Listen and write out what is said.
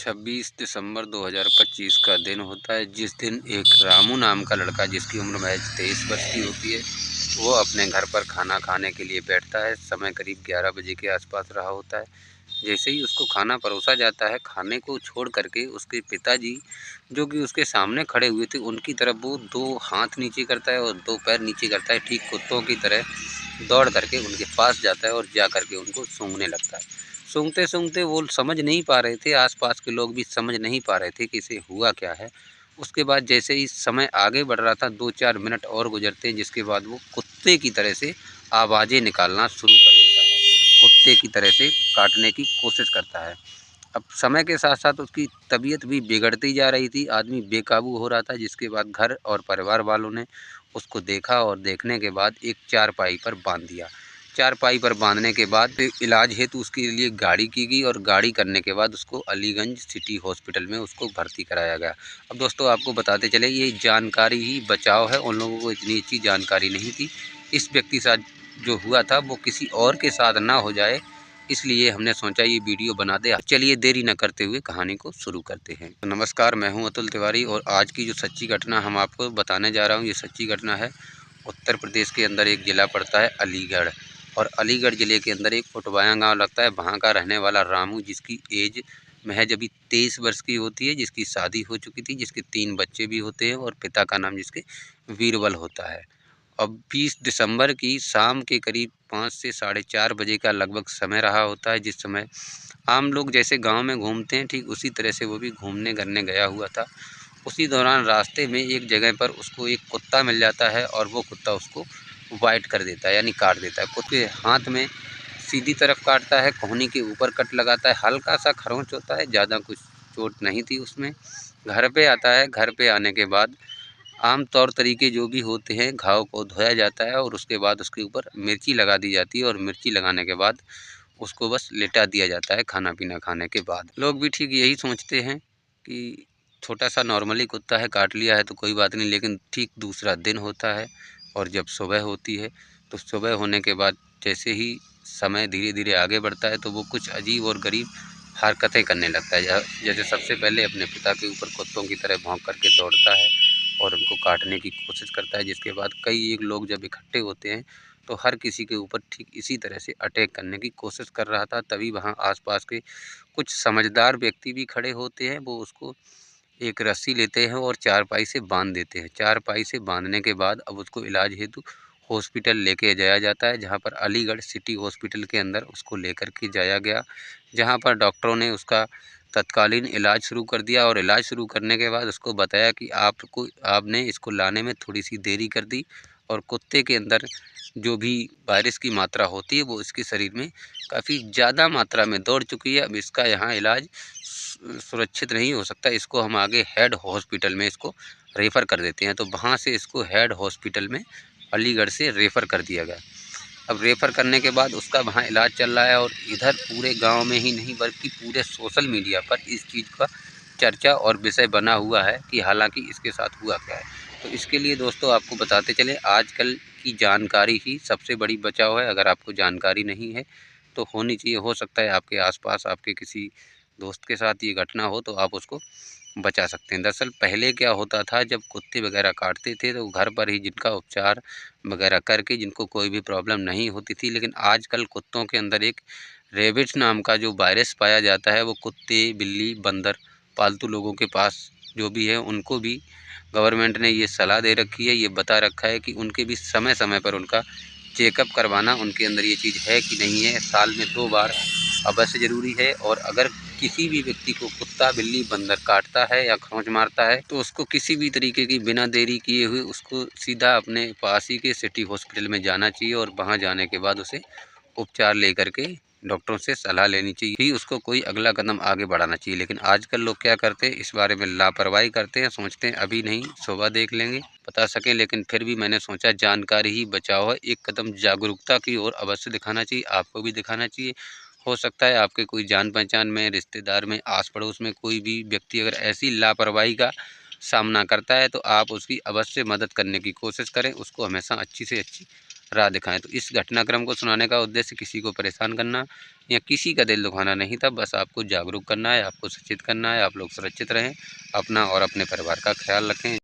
26 दिसंबर 2025 का दिन होता है, जिस दिन एक रामू नाम का लड़का, जिसकी उम्र महज 23 वर्ष की होती है, वो अपने घर पर खाना खाने के लिए बैठता है। समय करीब 11 बजे के आसपास रहा होता है। जैसे ही उसको खाना परोसा जाता है, खाने को छोड़ करके उसके पिताजी, जो कि उसके सामने खड़े हुए थे, उनकी तरफ वो 2 हाथ नीचे करता है और 2 पैर नीचे करता है। ठीक कुत्तों की तरह दौड़ करके उनके पास जाता है और जा करके उनको सूंघने लगता है। सूंघते-सूंघते वो समझ नहीं पा रहे थे, आस-पास के लोग भी समझ नहीं पा रहे थे कि इसे हुआ क्या है। उसके बाद जैसे ही समय आगे बढ़ रहा था, 2-4 मिनट और गुज़रते हैं, जिसके बाद वो कुत्ते की तरह से आवाज़ें निकालना शुरू कर देता है। कुत्ते की तरह से काटने की कोशिश करता है। अब समय के साथ-साथ उसकी तबीयत भी बिगड़ती जा रही थी, आदमी बेकाबू हो रहा था, जिसके बाद घर और परिवार वालों ने उसको देखा और देखने के बाद एक चारपाई पर बाँध दिया। चारपाई पर बाँधने के बाद इलाज हेतु उसके लिए गाड़ी की गई और गाड़ी करने के बाद उसको अलीगंज सिटी हॉस्पिटल में उसको भर्ती कराया गया। अब दोस्तों आपको बताते चले, ये जानकारी ही बचाव है, उन लोगों को इतनी अच्छी जानकारी नहीं थी। इस व्यक्ति के साथ जो हुआ था वो किसी और के साथ ना हो जाए, इसलिए हमने सोचा ये वीडियो बना दे। चलिए देरी न करते हुए कहानी को शुरू करते हैं। तो नमस्कार, मैं हूं अतुल तिवारी और आज की जो सच्ची घटना हम आपको बताने जा रहा हूं, ये सच्ची घटना है। उत्तर प्रदेश के अंदर एक ज़िला पड़ता है अलीगढ़, और अलीगढ़ ज़िले के अंदर एक उटवाया गाँव लगता है। वहाँ का रहने वाला रामू, जिसकी एज महज अभी 23 वर्ष की होती है, जिसकी शादी हो चुकी थी, जिसके 3 बच्चे भी होते हैं और पिता का नाम जिसके वीरबल होता है। अब 20 दिसंबर की शाम के करीब 5 से साढ़े 4 बजे का लगभग समय रहा होता है, जिस समय आम लोग जैसे गांव में घूमते हैं, ठीक उसी तरह से वो भी घूमने करने गया हुआ था। उसी दौरान रास्ते में एक जगह पर उसको एक कुत्ता मिल जाता है और वो कुत्ता उसको बाइट कर देता है, यानी काट देता है। कुत्ते हाथ में सीधी तरफ काटता है, कोहनी के ऊपर कट लगाता है, हल्का सा खरोंच होता है, ज़्यादा कुछ चोट नहीं थी उसमें। घर पे आता है, घर पे आने के बाद आम तौर तरीके जो भी होते हैं, घाव को धोया जाता है और उसके बाद उसके ऊपर मिर्ची लगा दी जाती है और मिर्ची लगाने के बाद उसको बस लिटा दिया जाता है खाना पीना खाने के बाद। लोग भी ठीक यही सोचते हैं कि छोटा सा नॉर्मली कुत्ता है, काट लिया है तो कोई बात नहीं, लेकिन ठीक दूसरा दिन होता है और जब सुबह होती है तो सुबह होने के बाद जैसे ही समय धीरे धीरे आगे बढ़ता है तो वो कुछ अजीब और गरीब हरकतें करने लगता है। जैसे सबसे पहले अपने पिता के ऊपर कुत्तों की तरह भौंक करके दौड़ता है और उनको काटने की कोशिश करता है, जिसके बाद कई एक लोग जब इकट्ठे होते हैं तो हर किसी के ऊपर ठीक इसी तरह से अटैक करने की कोशिश कर रहा था। तभी वहाँ आसपास के कुछ समझदार व्यक्ति भी खड़े होते हैं, वो उसको एक रस्सी लेते हैं और चारपाई से बांध देते हैं। चारपाई से बांधने के बाद अब उसको इलाज हेतु हॉस्पिटल लेके जाया जाता है, जहाँ पर अलीगढ़ सिटी हॉस्पिटल के अंदर उसको लेकर के जाया गया, जहाँ पर डॉक्टरों ने उसका तत्कालीन इलाज शुरू कर दिया और इलाज शुरू करने के बाद उसको बताया कि आपने इसको लाने में थोड़ी सी देरी कर दी और कुत्ते के अंदर जो भी वायरस की मात्रा होती है वो इसके शरीर में काफ़ी ज़्यादा मात्रा में दौड़ चुकी है। अब इसका यहाँ इलाज सुरक्षित नहीं हो सकता, इसको हम आगे हेड हॉस्पिटल में इसको रेफ़र कर देते हैं। तो वहाँ से इसको हेड हॉस्पिटल में अलीगढ़ से रेफ़र कर दिया गया। अब रेफ़र करने के बाद उसका वहाँ इलाज चल रहा है और इधर पूरे गांव में ही नहीं बल्कि पूरे सोशल मीडिया पर इस चीज़ का चर्चा और विषय बना हुआ है कि हालांकि इसके साथ हुआ क्या है। तो इसके लिए दोस्तों आपको बताते चलें, आजकल की जानकारी ही सबसे बड़ी बचाव है। अगर आपको जानकारी नहीं है तो होनी चाहिए, हो सकता है आपके आसपास आपके किसी दोस्त के साथ ये घटना हो तो आप उसको बचा सकते हैं। दरअसल पहले क्या होता था, जब कुत्ते वगैरह काटते थे तो घर पर ही जिनका उपचार वगैरह करके जिनको कोई भी प्रॉब्लम नहीं होती थी, लेकिन आजकल कुत्तों के अंदर एक रेबिस नाम का जो वायरस पाया जाता है, वो कुत्ते, बिल्ली, बंदर पालतू लोगों के पास जो भी है उनको भी गवर्नमेंट ने ये सलाह दे रखी है, ये बता रखा है कि उनके भी समय समय पर उनका चेकअप करवाना, उनके अंदर ये चीज़ है कि नहीं है, साल में 2 बार अवश्य ज़रूरी है। और अगर किसी भी व्यक्ति को कुत्ता, बिल्ली, बंदर काटता है या खरोंच मारता है तो उसको किसी भी तरीके की बिना देरी किए हुए उसको सीधा अपने पास ही के सिटी हॉस्पिटल में जाना चाहिए और वहाँ जाने के बाद उसे उपचार लेकर के डॉक्टरों से सलाह लेनी चाहिए कि उसको कोई अगला कदम आगे बढ़ाना चाहिए। लेकिन आजकल लोग क्या करते हैं, इस बारे में लापरवाही करते हैं, सोचते हैं अभी नहीं सुबह देख लेंगे, बता सकें। लेकिन फिर भी मैंने सोचा जानकारी ही बचाओ है, एक कदम जागरूकता की ओर अवश्य दिखाना चाहिए, आपको भी दिखाना चाहिए। हो सकता है आपके कोई जान पहचान में, रिश्तेदार में, आस पड़ोस में कोई भी व्यक्ति अगर ऐसी लापरवाही का सामना करता है तो आप उसकी अवश्य मदद करने की कोशिश करें, उसको हमेशा अच्छी से अच्छी राह दिखाएँ। तो इस घटनाक्रम को सुनाने का उद्देश्य किसी को परेशान करना या किसी का दिल दुखाना नहीं था, बस आपको जागरूक करना है, आपको सचेत करना है। आप लोग सुरक्षित रहें, अपना और अपने परिवार का ख़्याल रखें।